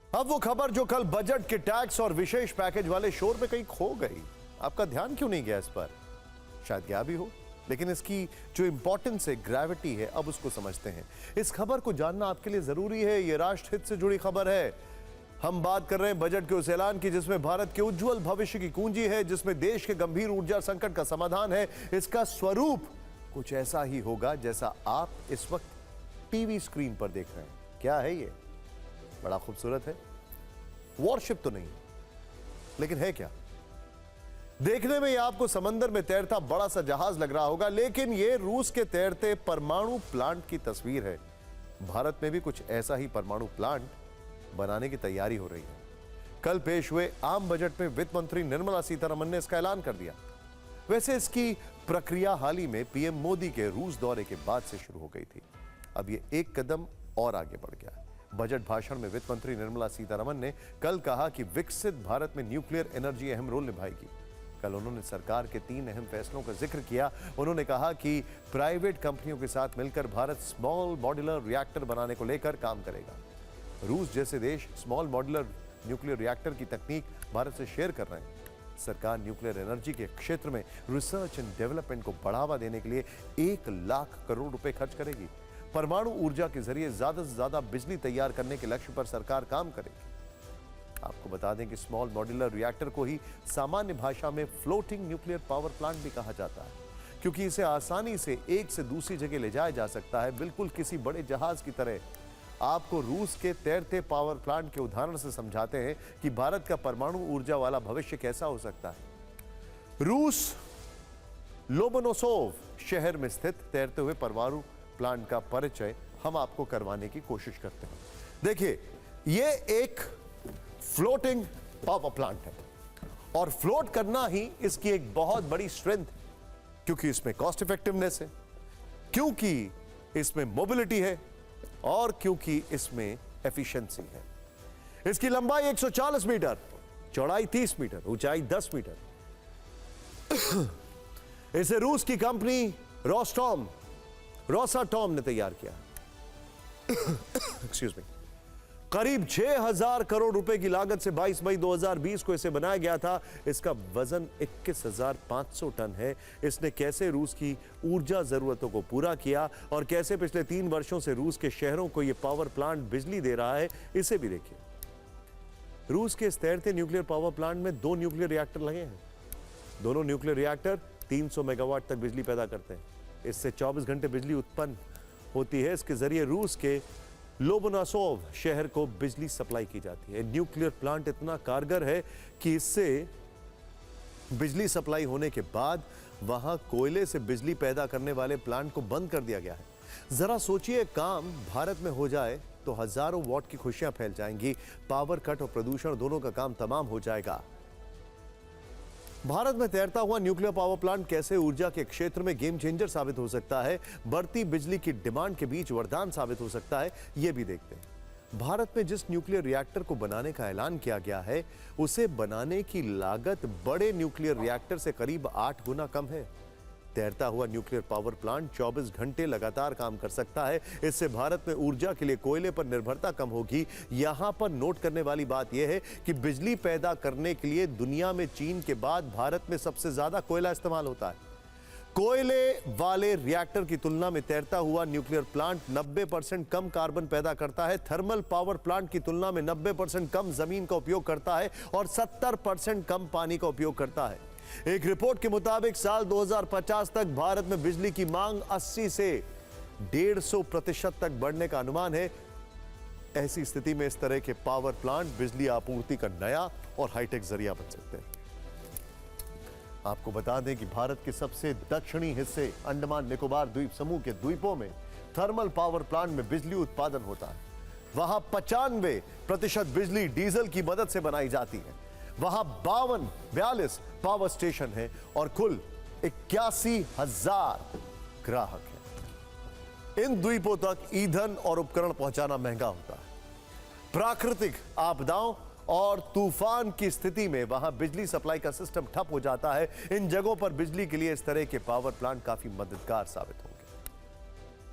अब वो खबर जो कल बजट के टैक्स और विशेष पैकेज वाले शोर में कहीं खो गई, आपका ध्यान क्यों नहीं गया इस पर? शायद गया भी हो, लेकिन इसकी जो इंपॉर्टेंस है, ग्रेविटी है, अब उसको समझते हैं। इस खबर को जानना आपके लिए जरूरी है। यह राष्ट्र हित से जुड़ी खबर है। हम बात कर रहे हैं बजट के उस ऐलान की जिसमें भारत के उज्जवल भविष्य की कुंजी है, जिसमें देश के गंभीर ऊर्जा संकट का समाधान है। इसका स्वरूप कुछ ऐसा ही होगा जैसा आप इस वक्त टीवी स्क्रीन पर देख रहे हैं। क्या है ये? बड़ा खूबसूरत है। वॉरशिप तो नहीं, लेकिन है क्या? देखने में ये आपको समंदर में तैरता बड़ा सा जहाज लग रहा होगा, लेकिन ये रूस के तैरते परमाणु प्लांट की तस्वीर है। भारत में भी कुछ ऐसा ही परमाणु प्लांट बनाने की तैयारी हो रही है। कल पेश हुए आम बजट में वित्त मंत्री निर्मला सीतारमण ने इसका ऐलान कर दिया। वैसे इसकी प्रक्रिया हाल ही में पीएम मोदी के रूस दौरे के बाद से शुरू हो गई थी। अब ये एक कदम और आगे बढ़ गया है। बजट भाषण में वित्त मंत्री निर्मला सीतारमण ने कल कहा कि विकसित भारत में न्यूक्लियर एनर्जी अहम रोल निभाएगी। कल उन्होंने सरकार के 3 अहम फैसलों का जिक्र किया। उन्होंने कहा कि प्राइवेट कंपनियों के साथ मिलकर भारत स्मॉल मॉड्यूलर रिएक्टर बनाने को लेकर काम करेगा। रूस जैसे देश स्मॉल मॉड्यूलर न्यूक्लियर रिएक्टर की तकनीक भारत से शेयर कर रहे हैं। सरकार न्यूक्लियर एनर्जी के क्षेत्र में रिसर्च एंड डेवलपमेंट को बढ़ावा देने के लिए 1 लाख करोड़ रुपए खर्च करेगी। परमाणु ऊर्जा के जरिए ज्यादा से ज्यादा बिजली तैयार करने के लक्ष्य पर सरकार काम करेगी। आपको बता दें कि स्मॉल मॉड्यूलर रिएक्टर को ही सामान्य भाषा में फ्लोटिंग न्यूक्लियर पावर प्लांट भी कहा जाता है, क्योंकि इसे आसानी से एक से दूसरी जगह ले जाया जा सकता है, बिल्कुल किसी बड़े जहाज की तरह। आपको रूस के तैरते पावर प्लांट के उदाहरण से समझाते हैं कि भारत का परमाणु ऊर्जा वाला भविष्य कैसा हो सकता है। रूस लोमोनोसोव शहर में स्थित तैरते हुए परमाणु प्लांट का परिचय हम आपको करवाने की कोशिश करते हैं। देखिए, ये एक फ्लोटिंग पावर प्लांट है और फ्लोट करना ही इसकी एक बहुत बड़ी स्ट्रेंथ है, क्योंकि इसमें कॉस्ट इफेक्टिवनेस है, क्योंकि इसमें मोबिलिटी है और क्योंकि इसमें एफिशिएंसी है। इसकी लंबाई 140 मीटर, चौड़ाई 30 मीटर, ऊंचाई 10 मीटर। इसे रूस की कंपनी रोसाटॉम ने तैयार किया। Excuse me. करीब 6000 करोड़ रुपए की लागत से 22 मई 2020 को इसे बनाया गया था। इसका वजन 21,500 टन है। इसने कैसे रूस की ऊर्जा जरूरतों को पूरा किया और कैसे पिछले 3 वर्षों से रूस के शहरों को यह पावर प्लांट बिजली दे रहा है, इसे भी देखिए। रूस के इस तैरते न्यूक्लियर पावर प्लांट में 2 न्यूक्लियर रिएक्टर लगे हैं। दोनों न्यूक्लियर रिएक्टर 300 मेगावाट तक बिजली पैदा करते हैं। इससे 24 घंटे बिजली उत्पन्न होती है। इसके जरिए रूस के लोमोनोसोव शहर को बिजली सप्लाई की जाती है। न्यूक्लियर प्लांट इतना कारगर है कि इससे बिजली सप्लाई होने के बाद वहां कोयले से बिजली पैदा करने वाले प्लांट को बंद कर दिया गया है। जरा सोचिए, काम भारत में हो जाए तो हजारों वॉट की खुशियां फैल जाएंगी। पावर कट और प्रदूषण दोनों का काम तमाम हो जाएगा। भारत में तैरता हुआ न्यूक्लियर पावर प्लांट कैसे ऊर्जा के क्षेत्र में गेम चेंजर साबित हो सकता है, बढ़ती बिजली की डिमांड के बीच वरदान साबित हो सकता है, यह भी देखते हैं। भारत में जिस न्यूक्लियर रिएक्टर को बनाने का ऐलान किया गया है, उसे बनाने की लागत बड़े न्यूक्लियर रिएक्टर से करीब 8 गुना कम है। तैरता हुआ न्यूक्लियर पावर प्लांट 24 घंटे लगातार काम कर सकता है। इससे भारत में ऊर्जा के लिए कोयले पर निर्भरता कम होगी। यहां पर नोट करने वाली बात यह है कि बिजली पैदा करने के लिए दुनिया में चीन के बाद भारत में सबसे ज्यादा कोयला इस्तेमाल होता है। कोयले वाले रिएक्टर की तुलना में तैरता हुआ न्यूक्लियर प्लांट 90% कम कार्बन पैदा करता है। थर्मल पावर प्लांट की तुलना में 90% कम जमीन का उपयोग करता है और 70% कम पानी का उपयोग करता है। एक रिपोर्ट के मुताबिक साल 2050 तक भारत में बिजली की मांग 80 से 150% तक बढ़ने का अनुमान है। ऐसी स्थिति में इस तरह के पावर प्लांट बिजली आपूर्ति का नया और हाईटेक जरिया बन सकते हैं। आपको बता दें कि भारत के सबसे दक्षिणी हिस्से अंडमान निकोबार द्वीप समूह के द्वीपों में थर्मल पावर प्लांट में बिजली उत्पादन होता है। वहां 95% बिजली डीजल की मदद से बनाई जाती है। वहां 42 पावर स्टेशन है और कुल 81,000 ग्राहक हैं। इन द्वीपों तक ईंधन और उपकरण पहुंचाना महंगा होता है। प्राकृतिक आपदाओं और तूफान की स्थिति में वहां बिजली सप्लाई का सिस्टम ठप हो जाता है। इन जगहों पर बिजली के लिए इस तरह के पावर प्लांट काफी मददगार साबित हो